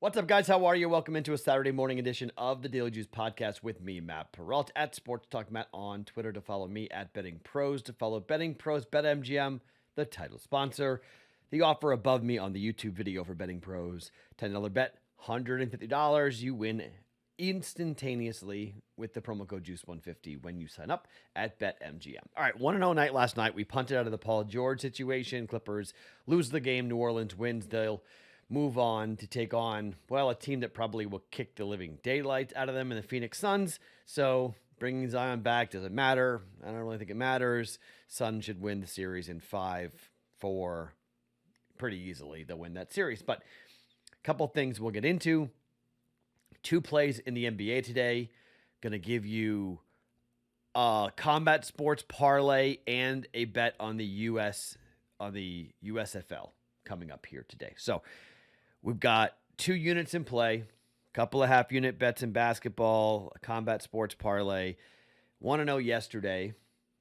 What's up, guys? How are you? Welcome into a Saturday morning edition of the Daily Juice podcast with me, Matt Perrault, at Sports Talk Matt on Twitter. To follow me at BettingPros, to follow BettingPros, BetMGM, the title sponsor. The offer above me on the YouTube video for BettingPros, $10 bet, $150. You win instantaneously with the promo code Juice150 when you sign up at BetMGM. All right, 1-0 night last night. We punted out of the Paul George situation. Clippers lose the game. New Orleans wins. They'll move on to take on, well, a team that probably will kick the living daylights out of them in the Phoenix Suns. So bringing Zion back doesn't matter. I don't really think it matters. Suns should win the series in 5-4 pretty easily. They'll win that series. But a couple things we'll get into. 2 plays in the NBA today. Going to give you a combat sports parlay and a bet on the USFL coming up here today. So we've got 2 units in play, a couple of half-unit bets in basketball, a combat sports parlay. 1-0 yesterday,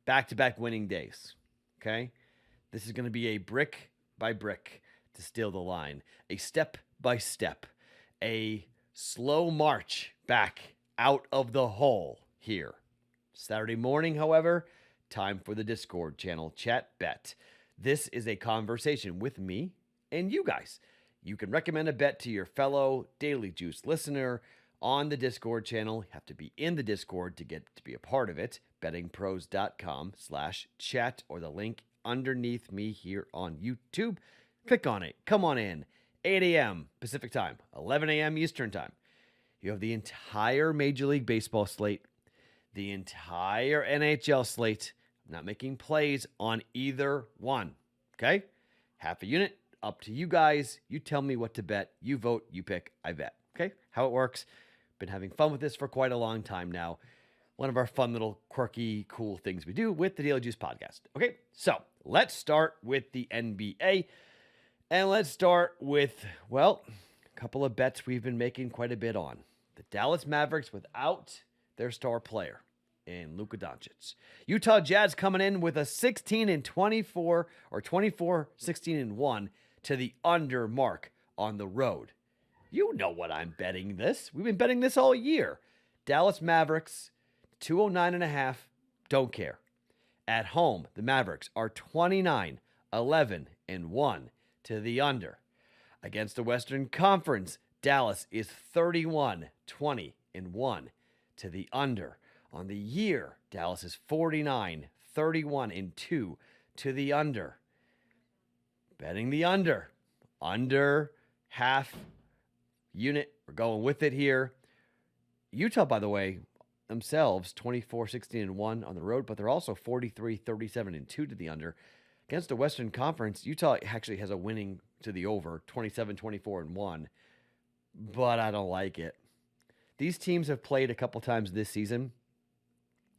back-to-back winning days, okay? This is going to be a brick by brick, to steal the line, a step by step, a slow march back out of the hole here. Saturday morning, however, time for the Discord channel Chat Bet. This is a conversation with me and you guys. You can recommend a bet to your fellow Daily Juice listener on the Discord channel. You have to be in the Discord to get to be a part of it. BettingPros.com/chat or the link underneath me here on YouTube. Click on it. Come on in. 8 a.m. Pacific time, 11 a.m. Eastern time. You have the entire Major League Baseball slate, the entire NHL slate. I'm not making plays on either one. Okay? Half a unit. Up to you guys. You tell me what to bet. You vote, you pick, I bet. Okay? How it works. Been having fun with this for quite a long time now. One of our fun little quirky, cool things we do with the Daily Juice podcast. Okay? So, let's start with the NBA. And let's start with, well, a couple of bets we've been making quite a bit on. The Dallas Mavericks without their star player in Luka Doncic. Utah Jazz coming in with a 16-24 or 24-16-1 to the under mark on the road. You know what I'm betting this. We've been betting this all year. Dallas Mavericks, 209.5. Don't care. At home, the Mavericks are 29-11-1 to the under. Against the Western Conference, Dallas is 31-20-1 to the under. On the year, Dallas is 49-31-2 to the under. Betting the under. Under half unit. We're going with it here. Utah, by the way, themselves 24-16-1 on the road, but they're also 43-37-2 to the under. Against the Western Conference, Utah actually has a winning to the over, 27-24-1, but I don't like it. These teams have played a couple times this season.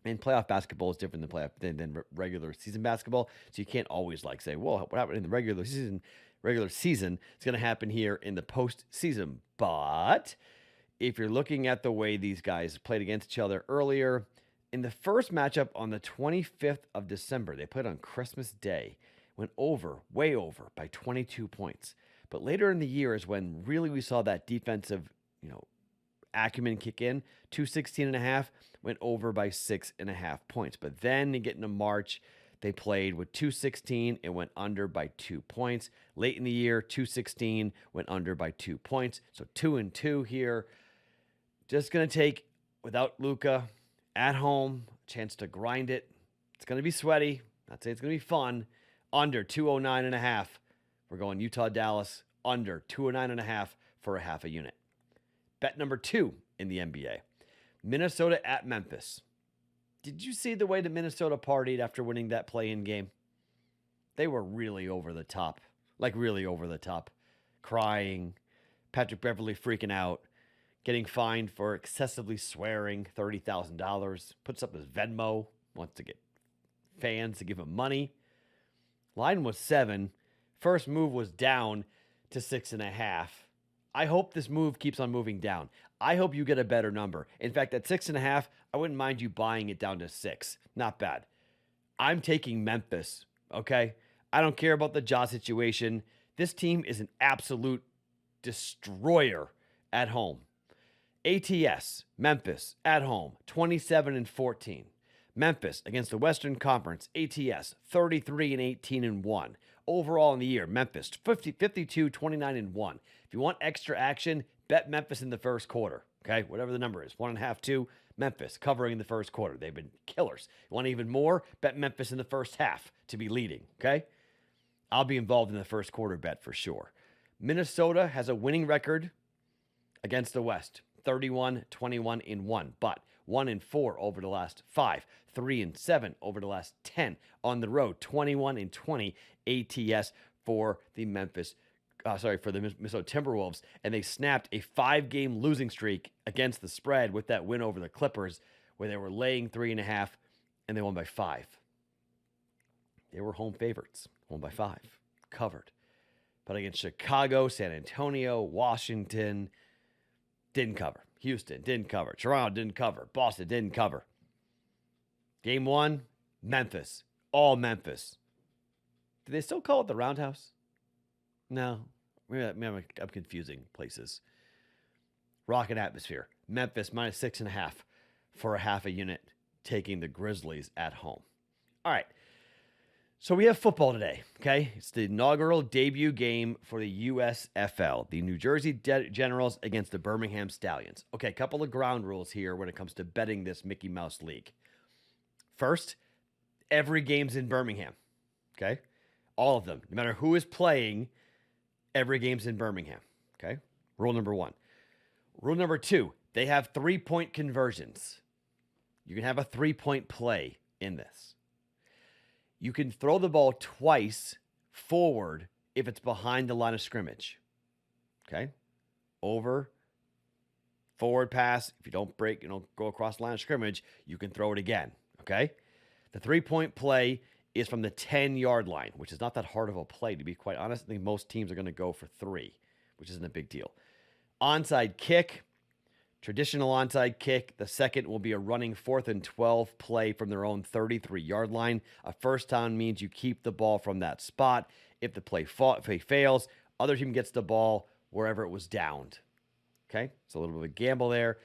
And playoff basketball is different than regular season basketball. So you can't always say, well, what happened in the regular season? Regular season, it's going to happen here in the postseason. But if you're looking at the way these guys played against each other earlier, in the first matchup on the 25th of December, they played on Christmas Day, went over, way over by 22 points. But later in the year is when really we saw that defensive, acumen kick in. 216.5 went over by 6.5 points. But then you get into March, they played with 216 and went under by 2 points. Late in the year, 216 went under by 2 points. So 2-2 here. Just going to take, without Luka, at home, chance to grind it. It's going to be sweaty. Not saying it's going to be fun. Under 209.5. We're going Utah, Dallas, under 209.5 for a half a unit. Bet number 2 in the NBA. Minnesota at Memphis. Did you see the way that Minnesota partied after winning that play-in game? They were really over the top. Really over the top. Crying. Patrick Beverley freaking out. Getting fined for excessively swearing. $30,000. Puts up his Venmo. Wants to get fans to give him money. Line was 7. First move was down to 6.5. I hope this move keeps on moving down. I hope you get a better number. In fact, at 6.5, I wouldn't mind you buying it down to 6. Not bad. I'm taking Memphis, okay? I don't care about the Ja situation. This team is an absolute destroyer at home. ATS, Memphis, at home, 27-14. Memphis against the Western Conference, ATS, 33-18-1. Overall in the year, Memphis, 52, 29-1. If you want extra action, bet Memphis in the first quarter, okay? Whatever the number is, 1.5, 2, Memphis covering in the first quarter. They've been killers. You want even more? Bet Memphis in the first half to be leading, okay? I'll be involved in the first quarter bet for sure. Minnesota has a winning record against the West, 31-21-1, but 1-4 over the last 5, 3-7 over the last 10 on the road, 21-20 ATS for the Minnesota Timberwolves, and they snapped a 5-game losing streak against the spread with that win over the Clippers, where they were laying 3.5 and they won by 5. They were home favorites, won by 5, covered. But against Chicago, San Antonio, Washington, didn't cover. Houston didn't cover. Toronto didn't cover. Boston didn't cover. Game 1, Memphis. All Memphis. Do they still call it the Roundhouse? No. Maybe I'm confusing places. Rocket atmosphere. Memphis minus 6.5 for a half a unit, taking the Grizzlies at home. All right. So we have football today, okay? It's the inaugural debut game for the USFL, the New Jersey Generals against the Birmingham Stallions. Okay, a couple of ground rules here when it comes to betting this Mickey Mouse League. First, every game's in Birmingham, okay? All of them. No matter who is playing, every game's in Birmingham, okay? Rule number 1. Rule number 2, they have 3-point conversions. You can have a 3-point play in this. You can throw the ball twice forward if it's behind the line of scrimmage. Okay? Over, forward pass. If you don't go across the line of scrimmage, you can throw it again. Okay? The 3-point play is from the 10-yard line, which is not that hard of a play, to be quite honest. I think most teams are going to go for 3, which isn't a big deal. Onside kick. Traditional onside kick. The second will be a running 4th and 12 play from their own 33-yard line. A first down means you keep the ball from that spot. If the play fails, other team gets the ball wherever it was downed. Okay? It's a little bit of a gamble there.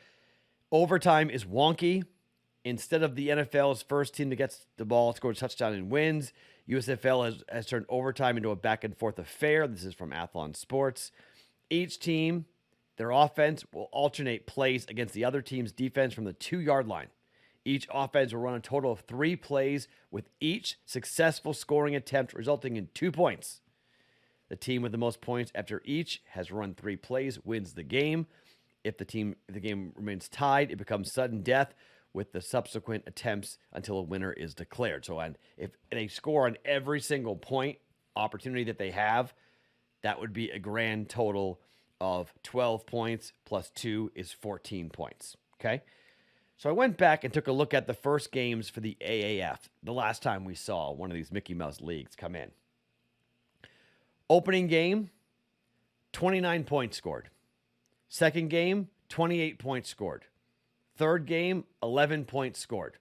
Overtime is wonky. Instead of the NFL's first team that gets the ball, scores a touchdown and wins, USFL has turned overtime into a back-and-forth affair. This is from Athlon Sports. Each team, their offense will alternate plays against the other team's defense from the 2-yard line. Each offense will run a total of 3 plays, with each successful scoring attempt resulting in 2 points. The team with the most points after each has run 3 plays wins the game. If the game remains tied, it becomes sudden death with the subsequent attempts until a winner is declared. So if they score on every single point opportunity that they have, that would be a grand total of 12 points plus 2 is 14 points. Okay? So I went back and took a look at the first games for the AAF, the last time we saw one of these Mickey Mouse leagues come in. Opening game, 29 points scored. Second game, 28 points scored. Third game, 11 points scored.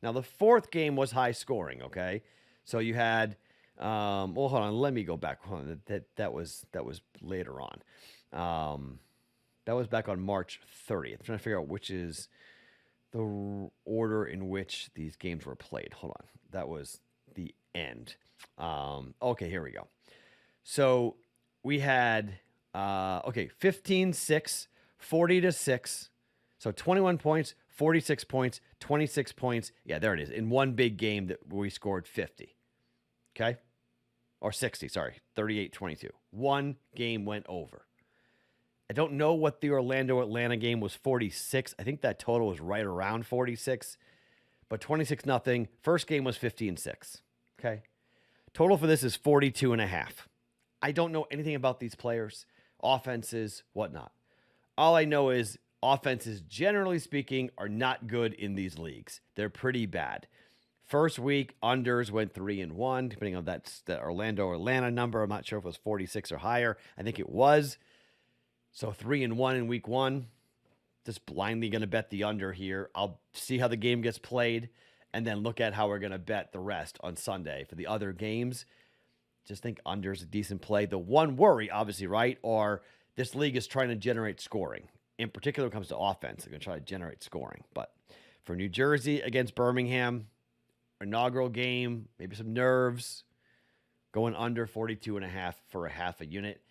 Now, the fourth game was high scoring, okay? So you had, hold on, let me go back. Hold on, that was later on. That was back on March 30th. I'm trying to figure out which is the order in which these games were played. Hold on. That was the end. Okay, here we go. So we had, 15-6, 40-6. So 21 points, 46 points, 26 points. Yeah, there it is. In one big game that we scored 50. Okay? Or 60, sorry. 38-22. One game went over. I don't know what the Orlando-Atlanta game was 46. I think that total was right around 46. But 26-0. First game was 15-6. Okay? Total for this is 42.5. I don't know anything about these players, offenses, whatnot. All I know is offenses, generally speaking, are not good in these leagues. They're pretty bad. First week, unders went 3-1, depending on that Orlando-Atlanta number. I'm not sure if it was 46 or higher. I think it was. So 3-1 in week 1. Just blindly going to bet the under here. I'll see how the game gets played and then look at how we're going to bet the rest on Sunday. For the other games, just think under is a decent play. The one worry, obviously, right, are this league is trying to generate scoring. In particular, when it comes to offense, they're going to try to generate scoring. But for New Jersey against Birmingham, inaugural game, maybe some nerves, going under 42.5 for a half a unit.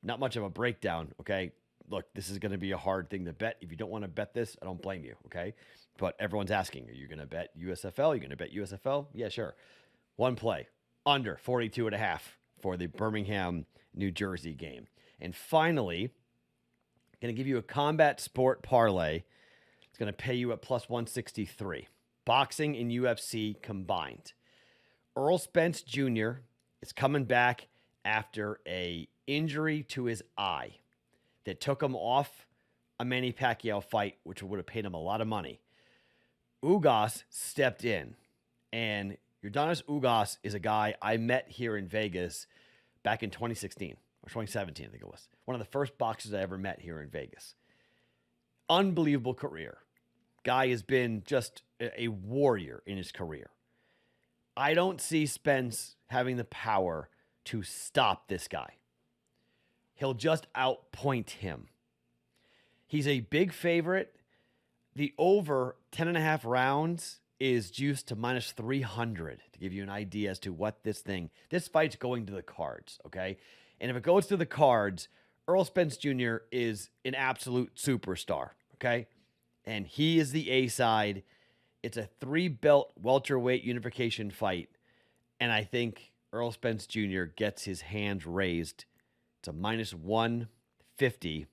Not much of a breakdown, okay? Look, this is going to be a hard thing to bet. If you don't want to bet this, I don't blame you, okay? But everyone's asking, are you going to bet USFL? Are you going to bet USFL? Yeah, sure. One play, under 42.5 for the Birmingham, New Jersey game. And finally, going to give you a combat sport parlay. It's going to pay you at plus 163. Boxing and UFC combined. Earl Spence Jr. is coming back after a injury to his eye that took him off a Manny Pacquiao fight, which would have paid him a lot of money. Ugas stepped in, and Yordanis Ugas is a guy I met here in Vegas back in 2016 or 2017, I think it was. One of the first boxers I ever met here in Vegas. Unbelievable career. Guy has been just a warrior in his career. I don't see Spence having the power to stop this guy. He'll just outpoint him. He's a big favorite. The over 10.5 rounds is juiced to minus 300 to give you an idea as to what this fight's going to the cards, okay? And if it goes to the cards, Earl Spence Jr. is an absolute superstar, okay? And he is the A side. It's a 3-belt welterweight unification fight. And I think Earl Spence Jr. gets his hands raised to minus 150.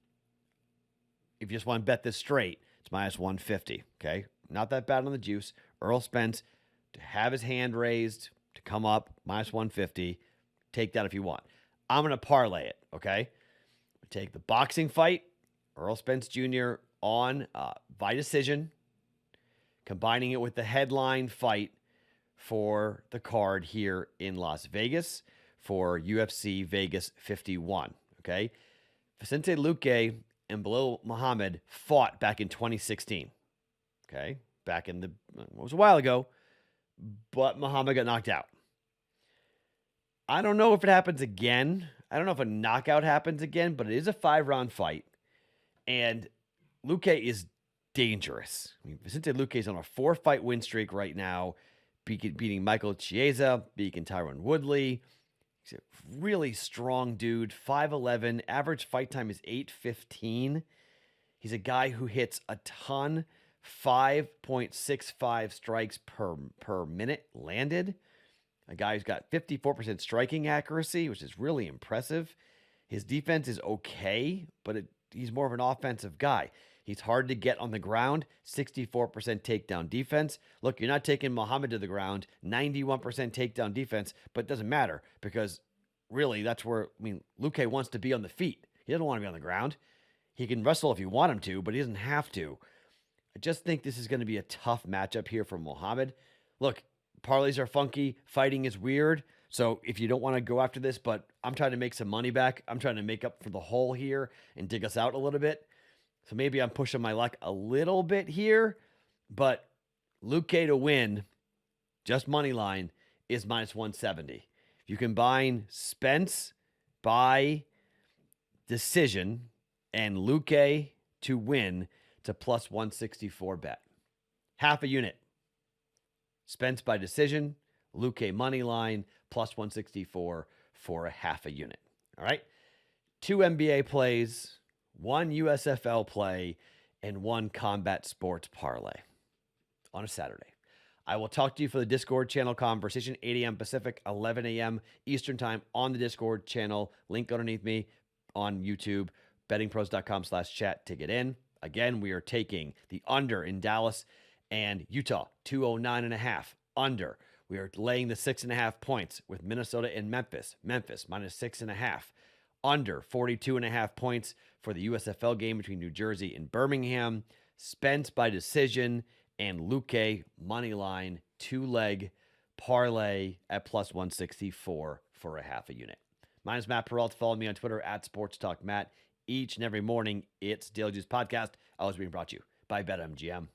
If you just want to bet this straight, it's minus 150, okay? Not that bad on the juice. Earl Spence to have his hand raised, to come up, minus 150. Take that if you want. I'm going to parlay it, okay? Take the boxing fight, Earl Spence Jr. on by decision, combining it with the headline fight for the card here in Las Vegas for UFC Vegas 51, okay? Vicente Luque and Belal Muhammad fought back in 2016, okay? It was a while ago, but Muhammad got knocked out. I don't know if it happens again. I don't know if a knockout happens again, but it is a 5-round fight. And Luque is dangerous. I mean, Vicente Luque is on a 4-fight win streak right now, beating Michael Chiesa, beating Tyron Woodley. He's a really strong dude, 5'11". Average fight time is 8:15. He's a guy who hits a ton, 5.65 strikes per minute landed. A guy who's got 54% striking accuracy, which is really impressive. His defense is okay, but he's more of an offensive guy. He's hard to get on the ground, 64% takedown defense. Look, you're not taking Muhammad to the ground, 91% takedown defense, but it doesn't matter because really that's where, Luque wants to be on the feet. He doesn't want to be on the ground. He can wrestle if you want him to, but he doesn't have to. I just think this is going to be a tough matchup here for Muhammad. Look, parlays are funky. Fighting is weird. So if you don't want to go after this, but I'm trying to make some money back. I'm trying to make up for the hole here and dig us out a little bit. So maybe I'm pushing my luck a little bit here, but Luque to win, just money line, is minus 170. If you combine Spence by decision and Luque to win, it's a plus 164 bet. Half a unit. Spence by decision, Luque money line, plus 164 for a half a unit. All right. 2 NBA plays, 1 USFL play, and 1 combat sports parlay on a Saturday. I will talk to you for the Discord channel conversation, 8 a.m. Pacific, 11 a.m. Eastern time on the Discord channel. Link underneath me on YouTube, bettingpros.com/chat to get in. Again, we are taking the under in Dallas and Utah, 209.5 under. We are laying the 6.5 points with Minnesota and Memphis. Memphis minus 6.5. Under 42.5 points for the USFL game between New Jersey and Birmingham. Spence by decision and Luque money line 2-leg parlay at plus 164 for a half a unit. My name is Matt Perrault. Follow me on Twitter at SportsTalkMatt. Each and every morning, it's Daily Juice Podcast, always being brought to you by BetMGM.